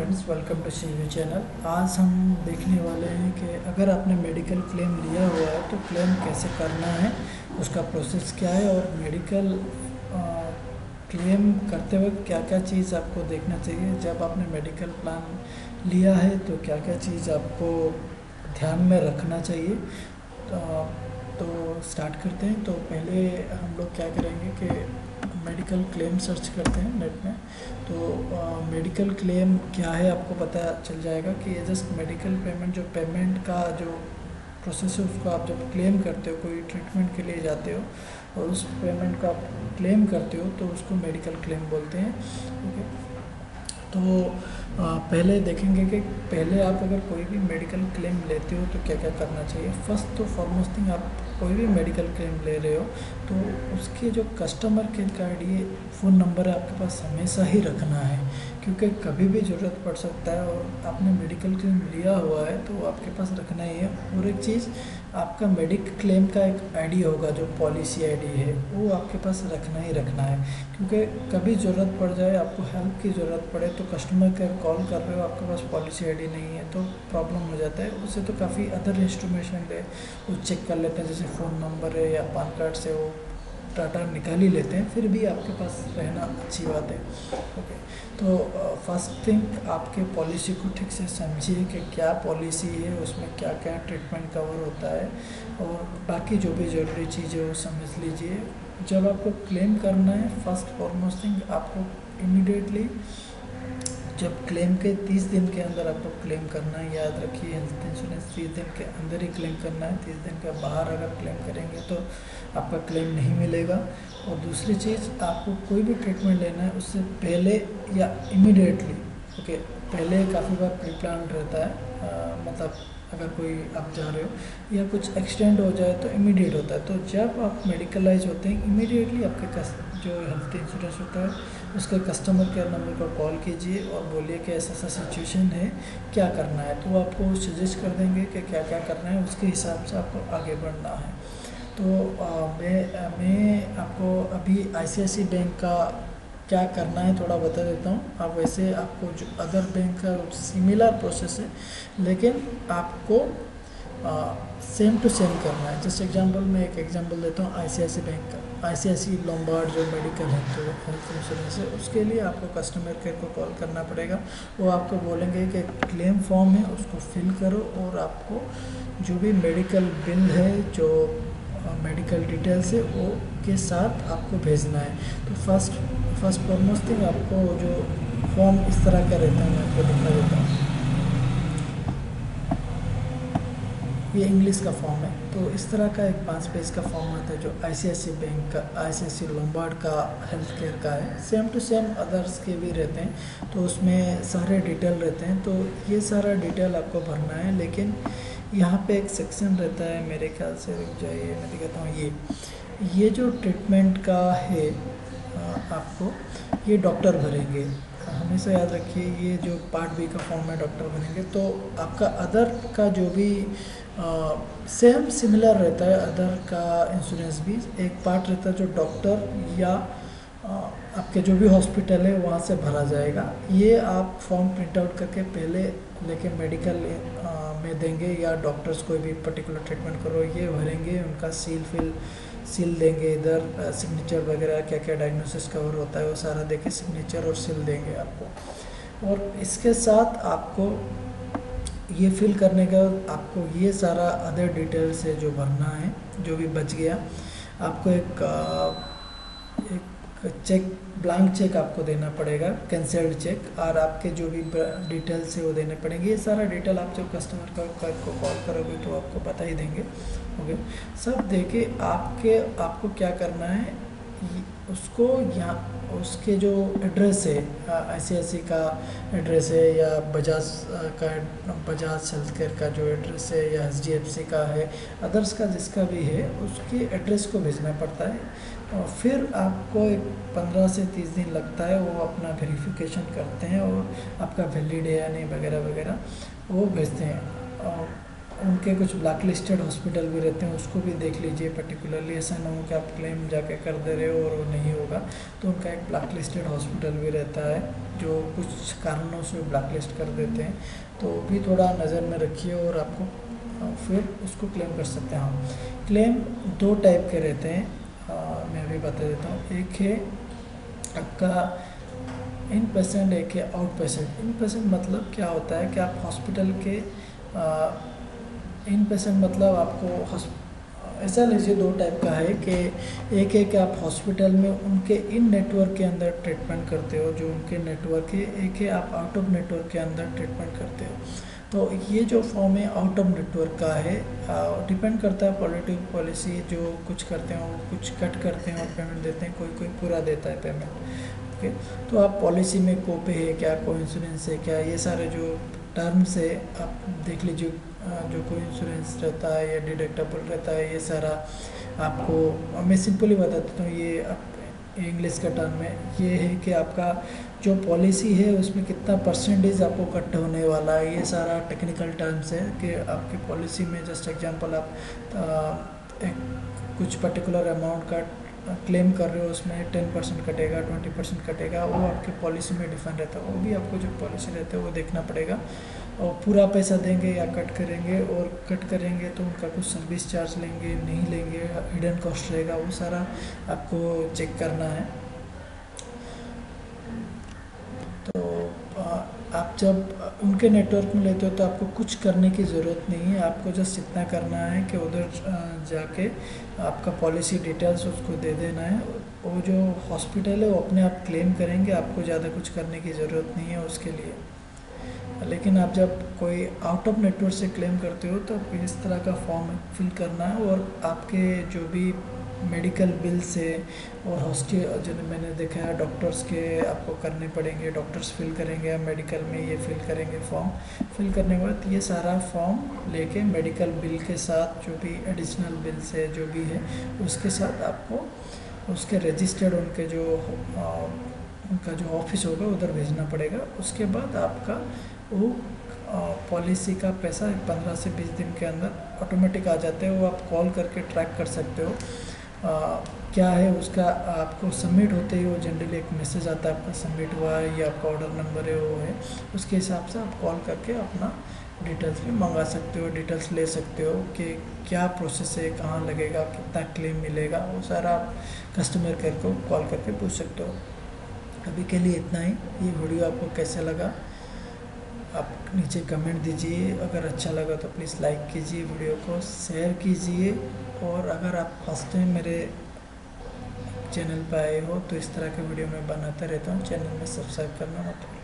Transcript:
Friends, welcome to C channel. आज हम देखने वाले हैं कि अगर आपने मेडिकल क्लेम लिया हुआ है तो क्लेम कैसे करना है, उसका प्रोसेस क्या है और मेडिकल क्लेम करते वक्त क्या क्या चीज़ आपको देखना चाहिए। जब आपने मेडिकल प्लान लिया है तो क्या क्या चीज़ आपको ध्यान में रखना चाहिए। तो स्टार्ट करते हैं। तो पहले हम लोग क्या करेंगे कि मेडिकल क्लेम सर्च करते हैं नेट में। तो मेडिकल क्लेम क्या है आपको पता चल जाएगा कि ये जस्ट मेडिकल पेमेंट, जो पेमेंट का जो प्रोसेस है उसको आप जब क्लेम करते हो, कोई ट्रीटमेंट के लिए जाते हो और उस पेमेंट का आप क्लेम करते हो तो उसको मेडिकल क्लेम बोलते हैं। ओके, तो पहले देखेंगे कि पहले आप अगर कोई भी मेडिकल क्लेम लेते हो तो क्या क्या करना चाहिए। फर्स्ट तो फॉरमोस्ट थिंग, आप कोई भी मेडिकल क्लेम ले रहे हो तो उसके जो कस्टमर केयर का आईडी फ़ोन नंबर है आपके पास हमेशा ही रखना है, क्योंकि कभी भी ज़रूरत पड़ सकता है और आपने मेडिकल क्लेम लिया हुआ है तो आपके पास रखना ही है। और एक चीज़, आपका मेडिकल क्लेम का एक आईडी होगा जो पॉलिसी आईडी है, वो आपके पास रखना ही रखना है, क्योंकि कभी ज़रूरत पड़ जाए, आपको हेल्प की ज़रूरत पड़े तो कस्टमर केयर कॉल कर रहे हो, आपके पास पॉलिसी आईडी नहीं है तो प्रॉब्लम हो जाता है। उससे तो काफ़ी अदर इंस्ट्रूमेशन है वो चेक कर लेते हैं, जैसे फ़ोन नंबर है या पैन कार्ड से वो डाटा निकाल ही लेते हैं, फिर भी आपके पास रहना अच्छी बात है। ओके, तो फर्स्ट थिंग आपके पॉलिसी को ठीक से समझिए कि क्या पॉलिसी है, उसमें क्या क्या ट्रीटमेंट कवर होता है और बाकी जो भी ज़रूरी चीज़ है वो समझ लीजिए। जब आपको क्लेम करना है, फर्स्ट फॉरमोस्ट थिंग आपको इमीडिएटली जब क्लेम के 30 दिन के अंदर आपको क्लेम करना है, याद रखिए हेल्थ इंश्योरेंस 30 दिन के अंदर ही क्लेम करना है। 30 दिन के बाहर अगर क्लेम करेंगे तो आपका क्लेम नहीं मिलेगा। और दूसरी चीज़, आपको कोई भी ट्रीटमेंट लेना है उससे पहले या इमीडिएटली, ओके, पहले काफ़ी बार प्री प्लान रहता है, मतलब अगर कोई आप जा रहे हो या कुछ एक्सीडेंट हो जाए तो इमीडिएट होता है। तो जब आप मेडिकलाइज होते हैं इमीडिएटली आपके जो हेल्थ इंश्योरेंस होता है उसके कस्टमर केयर नंबर पर कॉल कीजिए और बोलिए कि ऐसा ऐसा सिचुएशन है, क्या करना है। तो वो आपको सजेस्ट कर देंगे कि क्या क्या करना है, उसके हिसाब से आपको आगे बढ़ना है। तो मैं आपको अभी ICICI बैंक का क्या करना है थोड़ा बता देता हूँ। आप वैसे आपको जो अदर बैंक का सिमिलर प्रोसेस है, लेकिन आपको सेम टू सेम करना है। जैसे एग्जांपल, मैं एक एग्जांपल देता हूँ ICICI बैंक का। ICICI लोम्बार्ड जो मेडिकल है तो हेल्थ इंश्योरेंस है, उसके लिए आपको कस्टमर केयर को कॉल करना पड़ेगा। वो आपको बोलेंगे कि क्लेम फॉर्म है उसको फिल करो और आपको जो भी मेडिकल बिल है, जो मेडिकल डिटेल्स है वो के साथ आपको भेजना है। तो फर्स्ट फॉरमोस्ट थिंग आपको जो फॉर्म इस तरह का रहता है, मैं आपको दिखा देता हूँ। ये इंग्लिश का फॉर्म है। तो इस तरह का एक 5 पेज का फॉर्म आता है जो ICICI बैंक का, ICICI लोम्बार्ड का हेल्थ केयर का है। सेम टू सेम अदर्स के भी रहते हैं, तो उसमें सारे डिटेल रहते हैं। तो ये सारा डिटेल आपको भरना है, लेकिन यहाँ पे एक सेक्शन रहता है, मेरे ख्याल से, रुक जाइए मैं दिखाता हूँ। ये जो ट्रीटमेंट का है, आपको ये डॉक्टर भरेंगे, हमेशा याद रखिए। ये जो पार्ट बी का फॉर्म है डॉक्टर बनेंगे, तो आपका अदर का जो भी सेम सिमिलर रहता है। अदर का इंश्योरेंस भी एक पार्ट रहता है जो डॉक्टर या आपके जो भी हॉस्पिटल है वहाँ से भरा जाएगा। ये आप फॉर्म प्रिंट आउट करके पहले लेके मेडिकल में देंगे, या डॉक्टर्स कोई भी पर्टिकुलर ट्रीटमेंट करो ये भरेंगे, उनका सील देंगे, इधर सिग्नेचर वगैरह क्या क्या डायग्नोसिस कवर होता है वो सारा देके सिग्नेचर और सील देंगे आपको। और इसके साथ आपको ये फिल करने का आपको ये सारा अदर डिटेल्स है जो भरना है। जो भी बच गया आपको एक चेक, ब्लैंक चेक आपको देना पड़ेगा, कैंसल्ड चेक, और आपके जो भी डिटेल्स है वो देने पड़ेंगे। ये सारा डिटेल आप जब कस्टमर को कॉल करोगे तो आपको बता ही देंगे। ओके, सब देके आपको क्या करना है, उसको यहाँ उसके जो एड्रेस है, ICICI का एड्रेस है या बजाज हेल्थ केयर का जो एड्रेस है या HDFC का है, अदर्स का जिसका भी है, उसके एड्रेस को भेजना पड़ता है। और फिर आपको एक 15 से 30 दिन लगता है, वो अपना वेरिफिकेशन करते हैं और आपका वैलिड है या नहीं वगैरह वगैरह वो भेजते हैं। और उनके कुछ ब्लैक लिस्टेड हॉस्पिटल भी रहते हैं, उसको भी देख लीजिए पर्टिकुलरली। ऐसा ना हो कि आप क्लेम जाके कर दे रहे हो और वो नहीं होगा। तो उनका एक ब्लैक लिस्टेड हॉस्पिटल भी रहता है जो कुछ कारणों से ब्लैक लिस्ट कर देते हैं, तो भी थोड़ा नज़र में रखिए और आपको फिर उसको क्लेम कर सकते हैं। हाँ, क्लेम दो टाइप के रहते हैं, मैं अभी बता देता हूँ। एक है आपका इन पेशेंट, एक है आउट पेशेंट। इन पेशेंट मतलब क्या होता है कि आप हॉस्पिटल के इन पेशेंट मतलब आपको ऐसा लीजिए, दो टाइप का है कि एक है कि आप हॉस्पिटल में उनके इन नेटवर्क के अंदर ट्रीटमेंट करते हो, जो उनके नेटवर्क है। एक है आप आउट ऑफ नेटवर्क के अंदर ट्रीटमेंट करते हो। तो ये जो फॉर्म है आउट ऑफ नेटवर्क का है, डिपेंड करता है पॉलिटिक पॉलिसी। जो कुछ करते हैं वो कुछ कट करते हैं और पेमेंट देते हैं, कोई कोई पूरा देता है पेमेंट। ओके, तो आप पॉलिसी में कोपे है क्या, को इंश्योरेंस है क्या, ये सारे जो टर्म्स है आप देख लीजिए। जो कोई इंश्योरेंस रहता है या डिडक्टेबल रहता है, ये सारा आपको मैं सिंपली बता देता हूँ। ये इंग्लिश का टर्म है, ये है कि आपका जो पॉलिसी है उसमें कितना परसेंटेज आपको कट होने वाला है। ये सारा टेक्निकल टर्म्स है कि आपकी पॉलिसी में जस्ट एग्जांपल आप एक कुछ पर्टिकुलर अमाउंट का क्लेम कर रहे हो, उसमें 10% कटेगा, 20% कटेगा, वो आपकी पॉलिसी में डिफाइन रहता है। वो भी आपको जो पॉलिसी रहता है वो देखना पड़ेगा, और पूरा पैसा देंगे या कट करेंगे, और कट करेंगे तो उनका कुछ सर्विस चार्ज लेंगे, नहीं लेंगे, हिडन कॉस्ट रहेगा, वो सारा आपको चेक करना है। तो आप जब उनके नेटवर्क में लेते हो तो आपको कुछ करने की ज़रूरत नहीं है। आपको जस्ट इतना करना है कि उधर जाके आपका पॉलिसी डिटेल्स उसको दे देना है। वो जो हॉस्पिटल है वो अपने आप क्लेम करेंगे, आपको ज़्यादा कुछ करने की ज़रूरत नहीं है उसके लिए। लेकिन आप जब कोई आउट ऑफ नेटवर्क से क्लेम करते हो तो आपको इस तरह का फॉर्म फिल करना है, और आपके जो भी मेडिकल बिल्स है और हॉस्पिटल जो मैंने देखा है डॉक्टर्स के आपको करने पड़ेंगे, डॉक्टर्स फिल करेंगे, आप मेडिकल में ये फिल करेंगे। फॉर्म फिल करने के बाद ये सारा फॉर्म लेके मेडिकल बिल के साथ जो भी एडिशनल बिल्स है जो भी है उसके साथ आपको उसके रजिस्टर्ड उनके जो उनका जो ऑफिस होगा उधर भेजना पड़ेगा। उसके बाद आपका वो पॉलिसी का पैसा 15 से 20 दिन के अंदर ऑटोमेटिक आ जाते हैं। वो आप कॉल करके ट्रैक कर सकते हो क्या है उसका। आपको सबमिट होते ही वो जनरली एक मैसेज आता है आपका सबमिट हुआ है, ये आपका ऑर्डर नंबर है वो है, उसके हिसाब से आप कॉल करके अपना डिटेल्स भी मंगा सकते हो, डिटेल्स ले सकते हो कि क्या प्रोसेस है, कहाँ लगेगा, कितना क्लेम मिलेगा, वो सारा आप कस्टमर केयर को कॉल करके पूछ सकते हो। अभी के लिए इतना ही। ये वीडियो आपको कैसे लगा आप नीचे कमेंट दीजिए। अगर अच्छा लगा तो प्लीज़ लाइक कीजिए, वीडियो को शेयर कीजिए, और अगर आप फर्स्ट टाइम मेरे चैनल पर आए हो तो इस तरह के वीडियो मैं बनाता रहता हूँ। चैनल में सब्सक्राइब करना मत भूलिए।